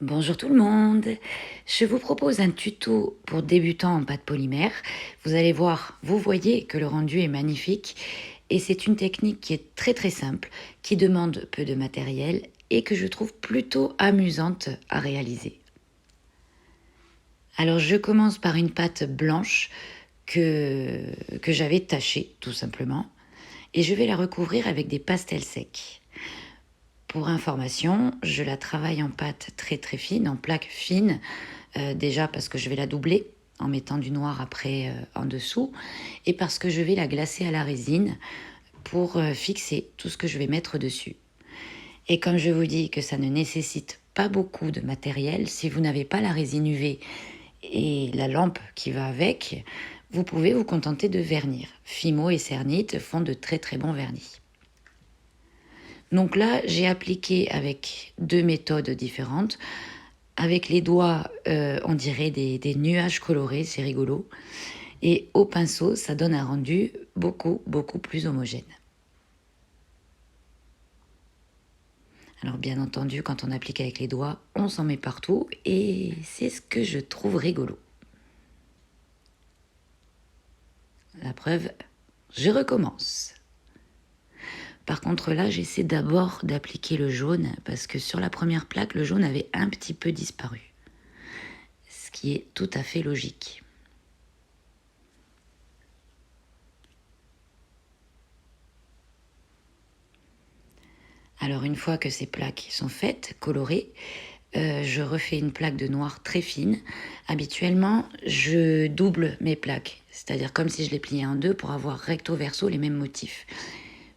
Bonjour tout le monde, je vous propose un tuto pour débutants en pâte polymère. Vous allez voir, vous voyez que le rendu est magnifique et c'est une technique qui est très simple, qui demande peu de matériel et que je trouve plutôt amusante à réaliser. Alors je commence par une pâte blanche que j'avais tachée tout simplement et je vais la recouvrir avec des pastels secs. Pour information, je la travaille en pâte très fine, en plaque fine, déjà parce que je vais la doubler en mettant du noir après en dessous, et parce que je vais la glacer à la résine pour fixer tout ce que je vais mettre dessus. Et comme je vous dis que ça ne nécessite pas beaucoup de matériel, si vous n'avez pas la résine UV et la lampe qui va avec, vous pouvez vous contenter de vernir. Fimo et Cernit font de très bons vernis. Donc là, j'ai appliqué avec deux méthodes différentes. Avec les doigts, on dirait des nuages colorés, c'est rigolo. Et au pinceau, ça donne un rendu beaucoup plus homogène. Alors bien entendu, quand on applique avec les doigts, on s'en met partout et c'est ce que je trouve rigolo. La preuve, je recommence. Par contre là, j'essaie d'abord d'appliquer le jaune parce que sur la première plaque, le jaune avait un petit peu disparu. Ce qui est tout à fait logique. Alors une fois que ces plaques sont faites, colorées, je refais une plaque de noir très fine. Habituellement, je double mes plaques, c'est-à-dire comme si je les pliais en deux pour avoir recto verso les mêmes motifs.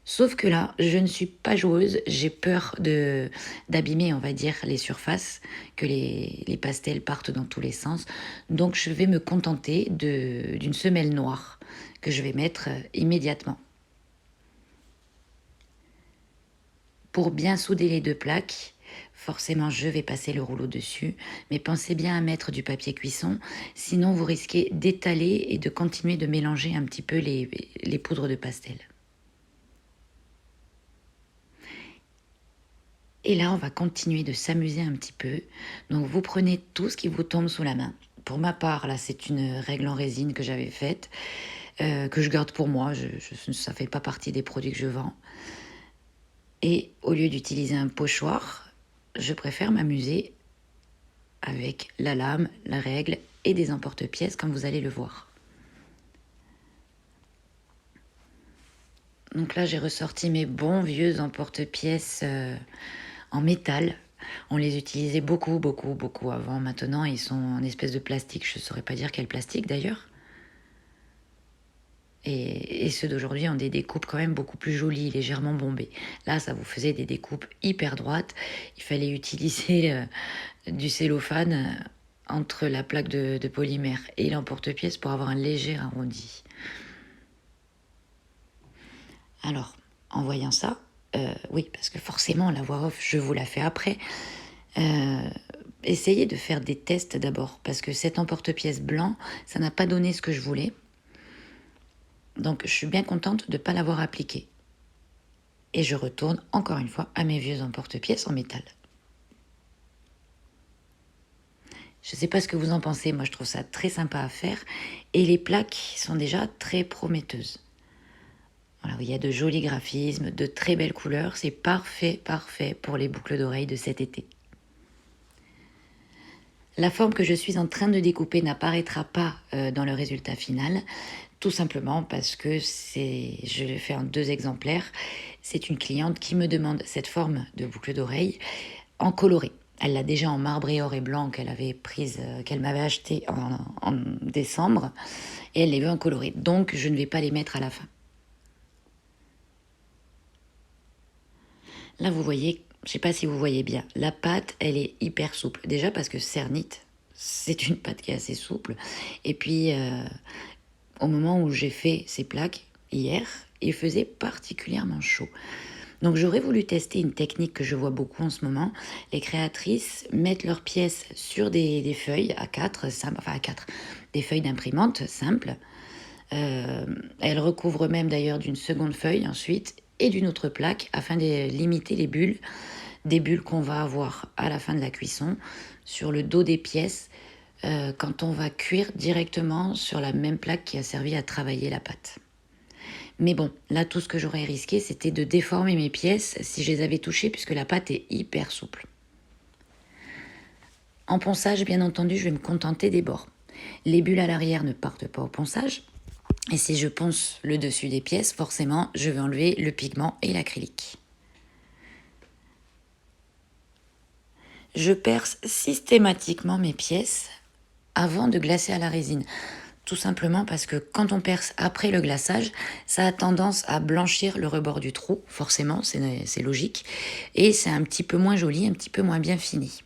Sauf que là, je ne suis pas joueuse, j'ai peur d'abîmer, on va dire, les surfaces, que les pastels partent dans tous les sens. Donc je vais me contenter d'une semelle noire que je vais mettre immédiatement. Pour bien souder les deux plaques, forcément je vais passer le rouleau dessus, mais pensez bien à mettre du papier cuisson, sinon vous risquez d'étaler et de continuer de mélanger un petit peu les poudres de pastel. Et là, on va continuer de s'amuser un petit peu. Donc vous prenez tout ce qui vous tombe sous la main. Pour ma part, là, c'est une règle en résine que j'avais faite, que je garde pour moi. Ça ne fait pas partie des produits que je vends. Et au lieu d'utiliser un pochoir, je préfère m'amuser avec la lame, la règle et des emporte-pièces comme vous allez le voir. Donc là, j'ai ressorti mes bons vieux emporte-pièces en métal. On les utilisait beaucoup avant. Maintenant, ils sont en espèce de plastique. Je ne saurais pas dire quel plastique d'ailleurs. Et ceux d'aujourd'hui ont des découpes quand même beaucoup plus jolies, légèrement bombées. Là, ça vous faisait des découpes hyper droites. Il fallait utiliser du cellophane entre la plaque de polymère et l'emporte-pièce pour avoir un léger arrondi. Alors, en voyant ça, oui, parce que forcément, la voix off, je vous la fais après. Essayez de faire des tests d'abord, parce que cet emporte-pièce blanc, ça n'a pas donné ce que je voulais. Donc, je suis bien contente de ne pas l'avoir appliqué. Et je retourne encore une fois à mes vieux emporte-pièces en métal. Je ne sais pas ce que vous en pensez, moi je trouve ça très sympa à faire. Et les plaques sont déjà très prometteuses. Voilà, il y a de jolis graphismes, de très belles couleurs. C'est parfait pour les boucles d'oreilles de cet été. La forme que je suis en train de découper n'apparaîtra pas dans le résultat final, tout simplement parce que je l'ai fait en 2 exemplaires. C'est une cliente qui me demande cette forme de boucle d'oreille en coloré. Elle l'a déjà en marbre et or et blanc qu'elle m'avait acheté en décembre, et elle les veut en coloré. Donc je ne vais pas les mettre à la fin. Là, vous voyez, je ne sais pas si vous voyez bien, la pâte, elle est hyper souple. Déjà parce que Cernit, c'est une pâte qui est assez souple. Et puis, au moment où j'ai fait ces plaques, hier, il faisait particulièrement chaud. Donc j'aurais voulu tester une technique que je vois beaucoup en ce moment. Les créatrices mettent leurs pièces sur des feuilles A4, des feuilles d'imprimante simples. Elles recouvrent même d'ailleurs d'une seconde feuille ensuite et d'une autre plaque afin de limiter les bulles des bulles qu'on va avoir à la fin de la cuisson sur le dos des pièces quand on va cuire directement sur la même plaque qui a servi à travailler la pâte. Mais bon, là, tout ce que j'aurais risqué, c'était de déformer mes pièces si je les avais touchées, puisque la pâte est hyper souple. En ponçage, bien entendu, je vais me contenter des bords. Les bulles à l'arrière ne partent pas au ponçage. Et si je ponce le dessus des pièces, forcément, je vais enlever le pigment et l'acrylique. Je perce systématiquement mes pièces avant de glacer à la résine. Tout simplement parce que quand on perce après le glaçage, ça a tendance à blanchir le rebord du trou, forcément, c'est logique, et c'est un petit peu moins joli, un petit peu moins bien fini.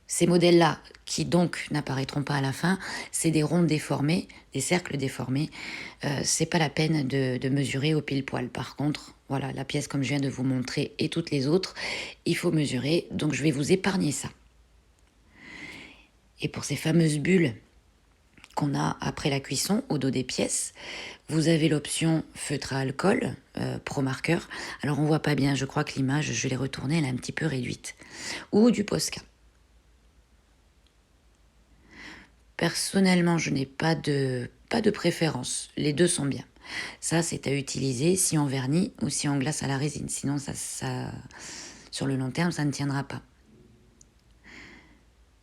Ces modèles-là, qui donc n'apparaîtront pas à la fin, c'est des ronds déformés, des cercles déformés. C'est pas la peine de mesurer au pile-poil. Par contre, voilà, la pièce comme je viens de vous montrer et toutes les autres, il faut mesurer, donc je vais vous épargner ça. Et pour ces fameuses bulles qu'on a après la cuisson au dos des pièces, vous avez l'option feutre à alcool, Pro Marker. Alors on voit pas bien, je crois que l'image, je l'ai retournée, elle est un petit peu réduite. Ou du Posca. Personnellement, je n'ai pas de préférence. Les deux sont bien. Ça, c'est à utiliser si on vernit ou si on glace à la résine. Sinon, sur le long terme, ça ne tiendra pas.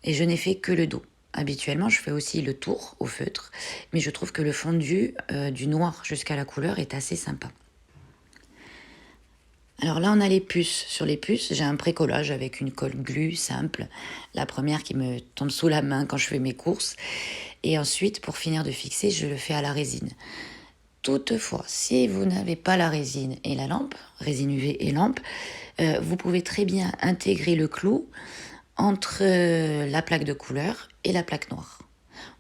Et je n'ai fait que le dos. Habituellement, je fais aussi le tour au feutre, mais je trouve que le fondu du noir jusqu'à la couleur est assez sympa. Alors là, on a les puces. Sur les puces, j'ai un précollage avec une colle glu simple. La première qui me tombe sous la main quand je fais mes courses. Et ensuite, pour finir de fixer, je le fais à la résine. Toutefois, si vous n'avez pas la résine et la lampe, résine UV et lampe, vous pouvez très bien intégrer le clou entre la plaque de couleur et la plaque noire.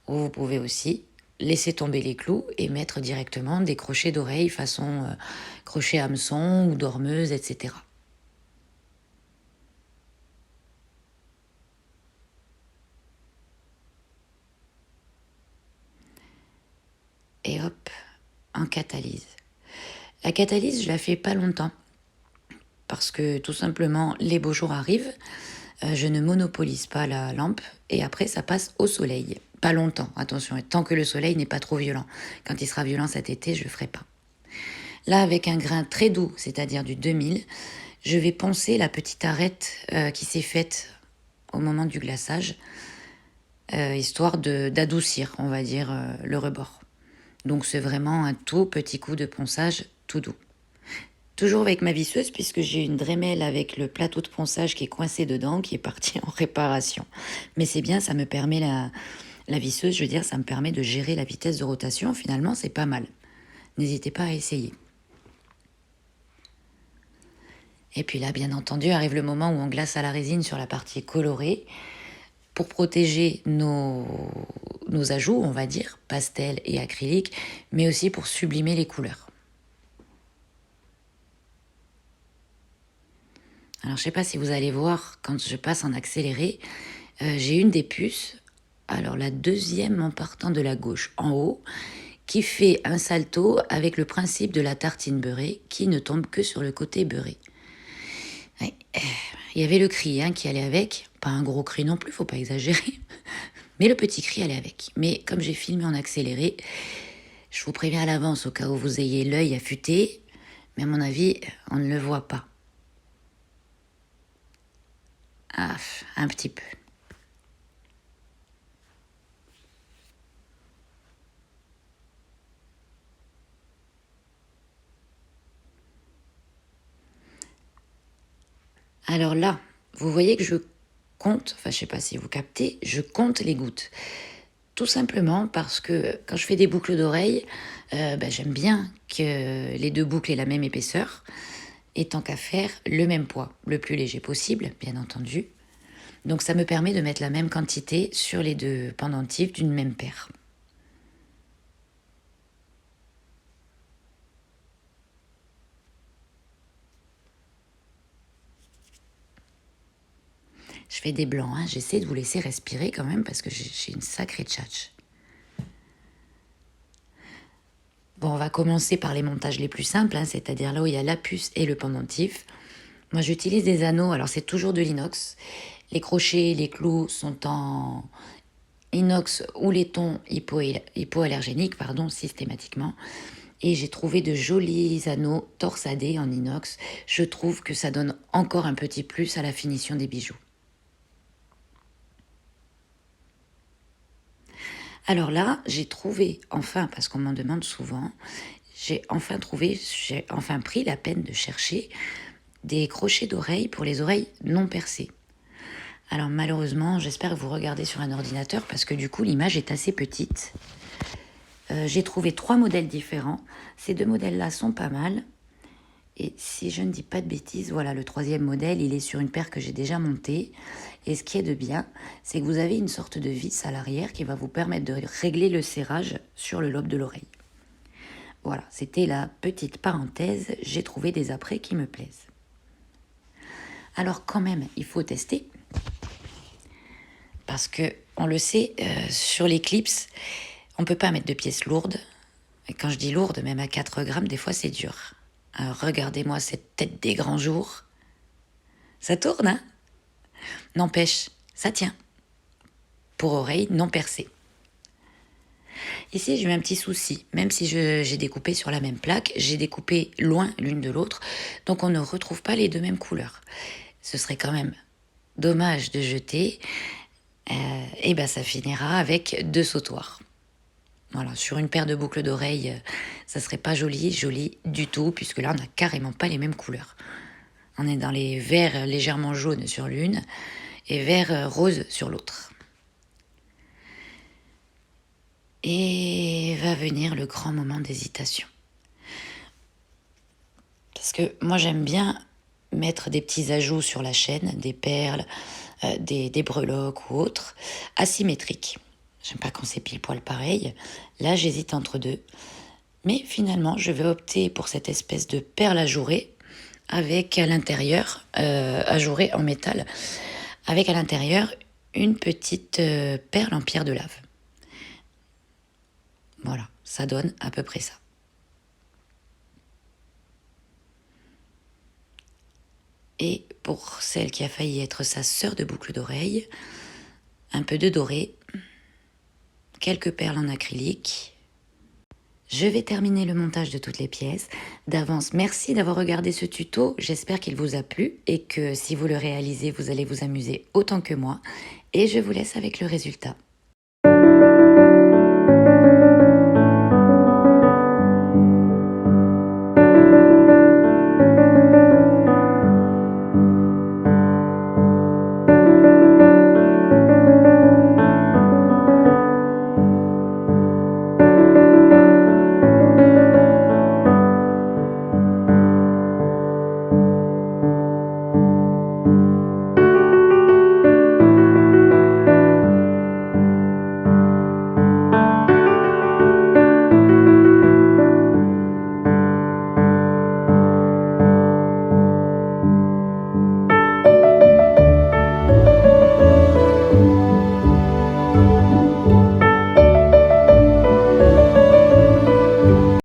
Ou vous pouvez aussi laisser tomber les clous et mettre directement des crochets d'oreille façon crochet hameçon ou dormeuse, etc. Et hop, en catalyse. La catalyse, je la fais pas longtemps parce que tout simplement les beaux jours arrivent, je ne monopolise pas la lampe et après ça passe au soleil. Pas longtemps, attention, tant que le soleil n'est pas trop violent. Quand il sera violent cet été, je ne le ferai pas. Là, avec un grain très doux, c'est-à-dire du 2000, je vais poncer la petite arête qui s'est faite au moment du glaçage, histoire d'adoucir, on va dire, le rebord. Donc c'est vraiment un tout petit coup de ponçage tout doux. Toujours avec ma visseuse, puisque j'ai une Dremel avec le plateau de ponçage qui est coincé dedans, qui est parti en réparation. Mais c'est bien, ça me permet la visseuse, je veux dire, ça me permet de gérer la vitesse de rotation. Finalement, c'est pas mal. N'hésitez pas à essayer. Et puis là, bien entendu, arrive le moment où on glace à la résine sur la partie colorée pour protéger nos ajouts, on va dire, pastel et acrylique, mais aussi pour sublimer les couleurs. Alors, je ne sais pas si vous allez voir, quand je passe en accéléré, j'ai une des puces, alors la deuxième en partant de la gauche, en haut, qui fait un salto avec le principe de la tartine beurrée qui ne tombe que sur le côté beurré. Ouais. Il y avait le cri qui allait avec, pas un gros cri non plus, faut pas exagérer, mais le petit cri allait avec. Mais comme j'ai filmé en accéléré, je vous préviens à l'avance au cas où vous ayez l'œil affûté, mais à mon avis, on ne le voit pas. Ah, un petit peu. Alors là, vous voyez que je compte, enfin je sais pas si vous captez, je compte les gouttes. Tout simplement parce que quand je fais des boucles d'oreilles, j'aime bien que les deux boucles aient la même épaisseur. Et tant qu'à faire, le même poids, le plus léger possible, bien entendu. Donc ça me permet de mettre la même quantité sur les deux pendentifs d'une même paire. Je fais des blancs, j'essaie de vous laisser respirer quand même parce que j'ai une sacrée tchatche. Bon, on va commencer par les montages les plus simples, c'est-à-dire là où il y a la puce et le pendentif. Moi, j'utilise des anneaux, alors c'est toujours de l'inox. Les crochets, les clous sont en inox ou laiton hypoallergénique, pardon, systématiquement. Et j'ai trouvé de jolis anneaux torsadés en inox. Je trouve que ça donne encore un petit plus à la finition des bijoux. Alors là, j'ai trouvé, enfin, parce qu'on m'en demande souvent, j'ai enfin pris la peine de chercher des crochets d'oreilles pour les oreilles non percées. Alors malheureusement, j'espère que vous regardez sur un ordinateur parce que du coup l'image est assez petite. J'ai trouvé 3 modèles différents. Ces 2 modèles-là sont pas mal. Et si je ne dis pas de bêtises, voilà, le 3e modèle, il est sur une paire que j'ai déjà montée. Et ce qui est de bien, c'est que vous avez une sorte de vis à l'arrière qui va vous permettre de régler le serrage sur le lobe de l'oreille. Voilà, c'était la petite parenthèse. J'ai trouvé des apprêts qui me plaisent. Alors quand même, il faut tester. Parce que, on le sait, sur les clips, on ne peut pas mettre de pièces lourdes. Et quand je dis lourde, même à 4 grammes, des fois c'est dur. Alors regardez-moi cette tête des grands jours. Ça tourne, hein? N'empêche, ça tient. Pour oreilles non percées. Ici, j'ai eu un petit souci. Même si j'ai découpé sur la même plaque, j'ai découpé loin l'une de l'autre. Donc on ne retrouve pas les 2 mêmes couleurs. Ce serait quand même dommage de jeter. Et ben ça finira avec 2 sautoirs. Voilà, sur une paire de boucles d'oreilles, ça serait pas joli du tout, puisque là, on n'a carrément pas les mêmes couleurs. On est dans les verts légèrement jaunes sur l'une et vert rose sur l'autre. Et va venir le grand moment d'hésitation. Parce que moi, j'aime bien mettre des petits ajouts sur la chaîne, des perles, des breloques ou autres, asymétriques. J'aime pas quand c'est pile poil pareil. Là, j'hésite entre 2. Mais finalement, je vais opter pour cette espèce de perle ajourée avec à l'intérieur, ajourée en métal, avec à l'intérieur une petite perle en pierre de lave. Voilà, ça donne à peu près ça. Et pour celle qui a failli être sa sœur de boucle d'oreille, un peu de doré, quelques perles en acrylique. Je vais terminer le montage de toutes les pièces. D'avance, merci d'avoir regardé ce tuto. J'espère qu'il vous a plu et que si vous le réalisez, vous allez vous amuser autant que moi. Et je vous laisse avec le résultat.